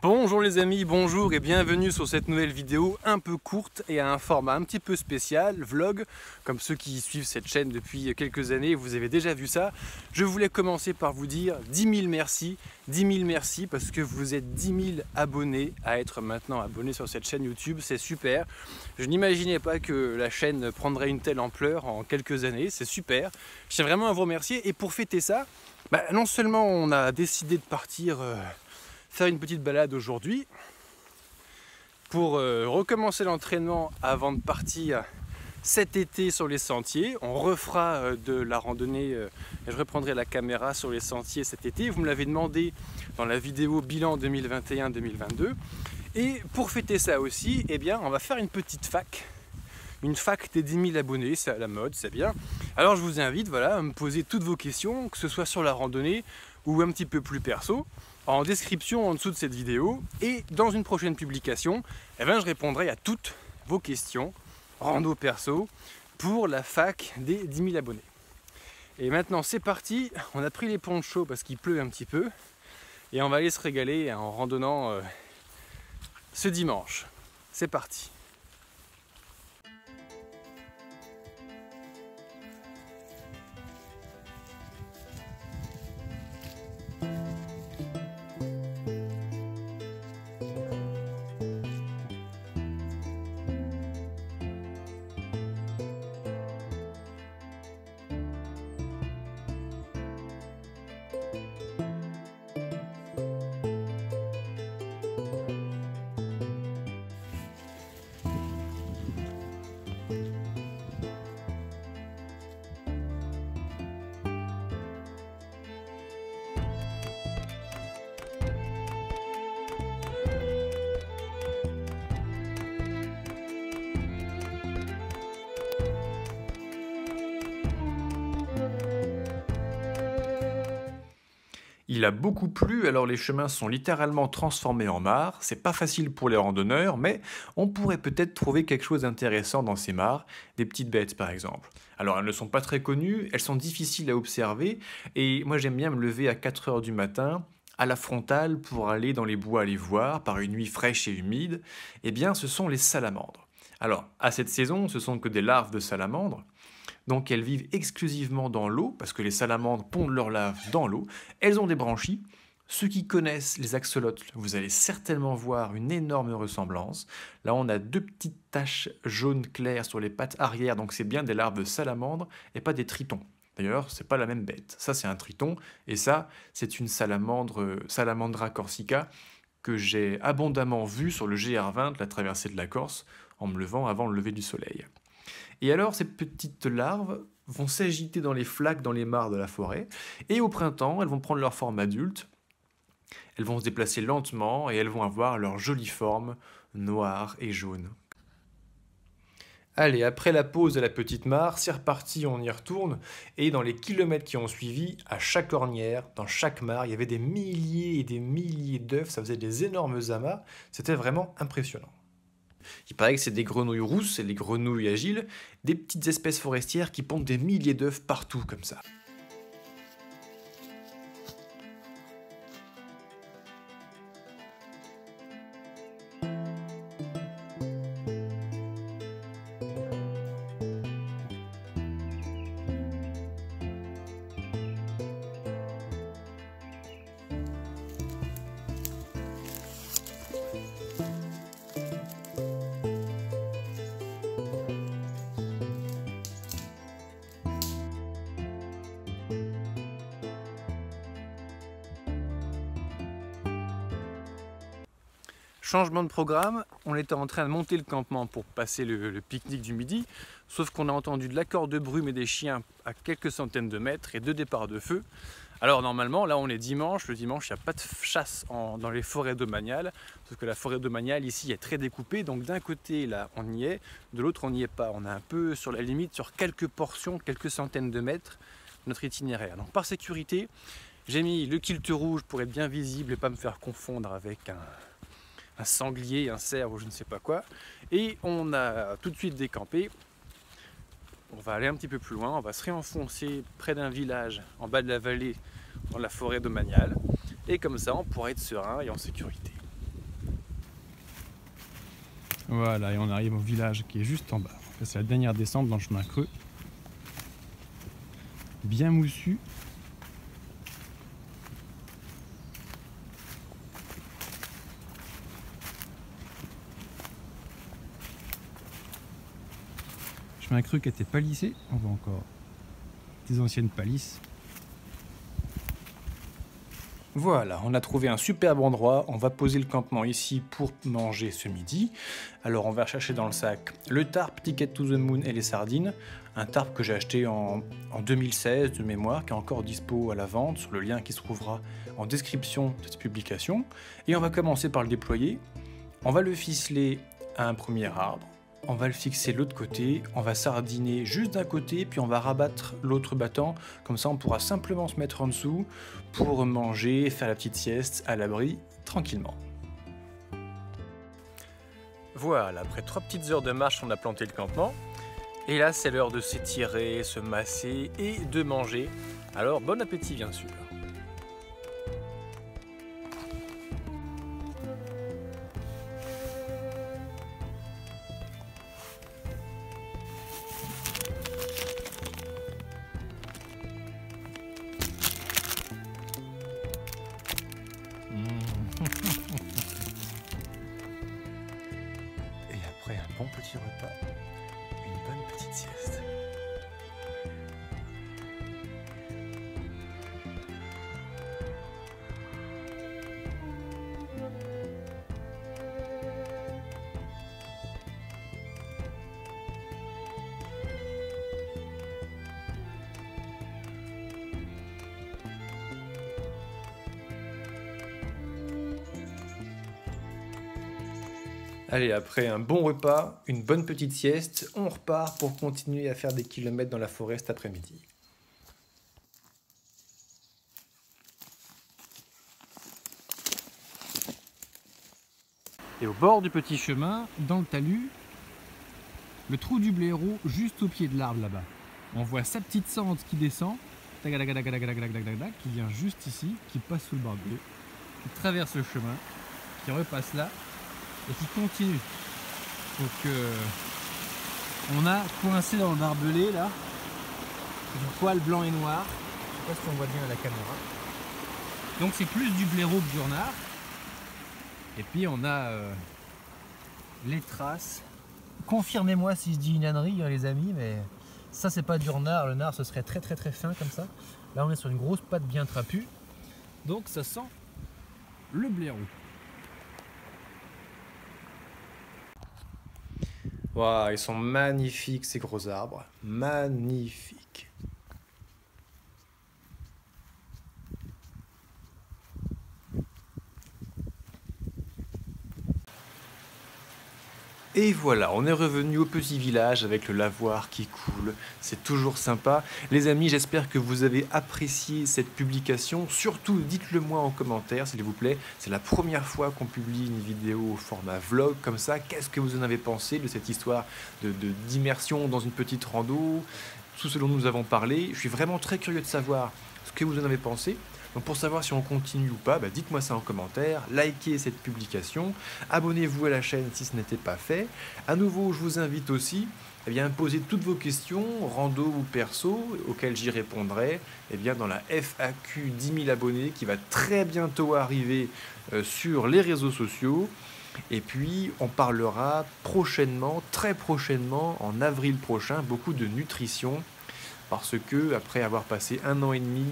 Bonjour les amis, bonjour et bienvenue sur cette nouvelle vidéo un peu courte et à un format un petit peu spécial, vlog, comme ceux qui suivent cette chaîne depuis quelques années, vous avez déjà vu ça. Je voulais commencer par vous dire 10 000 merci, 10 000 merci parce que vous êtes 10 000 abonnés à être maintenant abonnés sur cette chaîne YouTube, c'est super. Je n'imaginais pas que la chaîne prendrait une telle ampleur en quelques années, c'est super. Je tiens vraiment à vous remercier et pour fêter ça, non seulement on a décidé de partir faire une petite balade aujourd'hui pour recommencer l'entraînement avant de partir cet été sur les sentiers. On refera de la randonnée et je reprendrai la caméra sur les sentiers cet été. Vous me l'avez demandé dans la vidéo bilan 2021-2022. Et pour fêter ça aussi, eh bien, on va faire une petite fac. Une fac des 10 000 abonnés, c'est à la mode, c'est bien. Alors je vous invite voilà, à me poser toutes vos questions, que ce soit sur la randonnée ou un petit peu plus perso, en description en dessous de cette vidéo. Et dans une prochaine publication, eh bien, je répondrai à toutes vos questions, rando perso, pour la fac des 10 000 abonnés. Et maintenant c'est parti, on a pris les ponchos parce qu'il pleut un petit peu, et on va aller se régaler en randonnant ce dimanche. C'est parti. Il a beaucoup plu, alors les chemins sont littéralement transformés en mares. C'est pas facile pour les randonneurs, mais on pourrait peut-être trouver quelque chose d'intéressant dans ces mares, des petites bêtes par exemple. Alors elles ne sont pas très connues, elles sont difficiles à observer, et moi j'aime bien me lever à 4 h du matin, à la frontale, pour aller dans les bois les voir, par une nuit fraîche et humide. Eh bien ce sont les salamandres. Alors à cette saison, ce sont que des larves de salamandres. Donc elles vivent exclusivement dans l'eau, parce que les salamandres pondent leurs larves dans l'eau. Elles ont des branchies. Ceux qui connaissent les axolotes, vous allez certainement voir une énorme ressemblance. Là, on a deux petites taches jaunes claires sur les pattes arrière, donc c'est bien des larves de salamandres et pas des tritons. D'ailleurs, c'est pas la même bête. Ça, c'est un triton, et ça, c'est une salamandre, Salamandra corsica, que j'ai abondamment vue sur le GR20, la traversée de la Corse, en me levant avant le lever du soleil. Et alors, ces petites larves vont s'agiter dans les flaques, dans les mares de la forêt, et au printemps, elles vont prendre leur forme adulte, elles vont se déplacer lentement, et elles vont avoir leur jolie forme noire et jaune. Allez, après la pause de la petite mare, c'est reparti, on y retourne, et dans les kilomètres qui ont suivi, à chaque ornière, dans chaque mare, il y avait des milliers et des milliers d'œufs, ça faisait des énormes amas, c'était vraiment impressionnant. Il paraît que c'est des grenouilles rousses, c'est les grenouilles agiles, des petites espèces forestières qui pondent des milliers d'œufs partout comme ça. Changement de programme, on était en train de monter le campement pour passer le pique-nique du midi, sauf qu'on a entendu de l'accord de brume et des chiens à quelques centaines de mètres et 2 départs de feu. Alors normalement, là on est dimanche, le dimanche il n'y a pas de chasse dans les forêts domaniales, sauf que la forêt domaniale ici est très découpée, donc d'un côté là on y est, de l'autre on n'y est pas. On est un peu sur la limite, sur quelques portions, quelques centaines de mètres, notre itinéraire. Donc par sécurité, j'ai mis le kilt rouge pour être bien visible et pas me faire confondre avec un sanglier, un cerf ou je ne sais pas quoi. Et on a tout de suite décampé. On va aller un petit peu plus loin, on va se réenfoncer près d'un village en bas de la vallée dans la forêt domaniale. Et comme ça, on pourra être serein et en sécurité. Voilà, et on arrive au village qui est juste en bas. C'est la dernière descente dans le chemin creux. Bien moussu. Chemin creux qui était palissé. On voit encore des anciennes palisses. Voilà, on a trouvé un superbe endroit, on va poser le campement ici pour manger ce midi. Alors on va chercher dans le sac le tarp Ticket to the Moon et les sardines, un tarp que j'ai acheté en 2016 de mémoire, qui est encore dispo à la vente sur le lien qui se trouvera en description de cette publication. Et on va commencer par le déployer, on va le ficeler à un premier arbre. On va le fixer de l'autre côté, on va sardiner juste d'un côté, puis on va rabattre l'autre battant, comme ça on pourra simplement se mettre en dessous pour manger, faire la petite sieste à l'abri, tranquillement. Voilà, après 3 petites heures de marche, on a planté le campement, et là c'est l'heure de s'étirer, se masser et de manger. Alors bon appétit bien sûr. Et après un bon petit repas, une bonne petite sieste. Allez, après un bon repas, une bonne petite sieste, on repart pour continuer à faire des kilomètres dans la forêt cet après-midi. Et au bord du petit chemin, dans le talus, le trou du blaireau juste au pied de l'arbre là-bas. On voit sa petite sente qui descend, qui vient juste ici, qui passe sous le barbelé, qui traverse le chemin, qui repasse là et qui continue. Donc on a coincé dans le barbelé là du poil blanc et noir. Je sais pas si on voit bien à la caméra. Donc c'est plus du blaireau que du renard. Et puis on a les traces. Confirmez-moi si je dis une ânerie les amis, mais ça c'est pas du renard. Le renard ce serait très fin comme ça. Là on est sur une grosse patte bien trapue. Donc ça sent le blaireau. Waouh, ils sont magnifiques ces gros arbres. Magnifiques. Et voilà, on est revenu au petit village avec le lavoir qui coule, c'est toujours sympa. Les amis, j'espère que vous avez apprécié cette publication. Surtout, dites-le moi en commentaire, s'il vous plaît. C'est la première fois qu'on publie une vidéo au format vlog comme ça. Qu'est-ce que vous en avez pensé de cette histoire d'immersion dans une petite rando? Tout ce dont nous avons parlé. Je suis vraiment très curieux de savoir ce que vous en avez pensé. Donc pour savoir si on continue ou pas, dites-moi ça en commentaire, likez cette publication, abonnez-vous à la chaîne si ce n'était pas fait. À nouveau, je vous invite aussi à poser toutes vos questions, rando ou perso, auxquelles j'y répondrai dans la FAQ 10 000 abonnés qui va très bientôt arriver sur les réseaux sociaux. Et puis on parlera prochainement, très prochainement, en avril prochain, beaucoup de nutrition, parce que après avoir passé 1 an et demi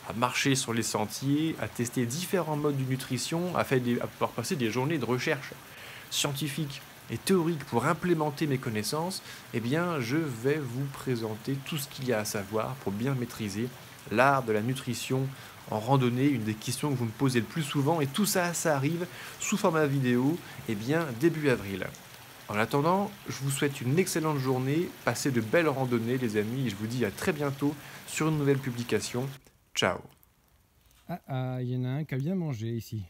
à marcher sur les sentiers, à tester différents modes de nutrition, à pouvoir passer des journées de recherche scientifique et théorique pour implémenter mes connaissances, je vais vous présenter tout ce qu'il y a à savoir pour bien maîtriser l'art de la nutrition en randonnée, une des questions que vous me posez le plus souvent, et tout ça, ça arrive sous format vidéo, début avril. En attendant, je vous souhaite une excellente journée, passez de belles randonnées les amis, et je vous dis à très bientôt sur une nouvelle publication. Ciao. Ah, il y en a un qui a bien mangé ici.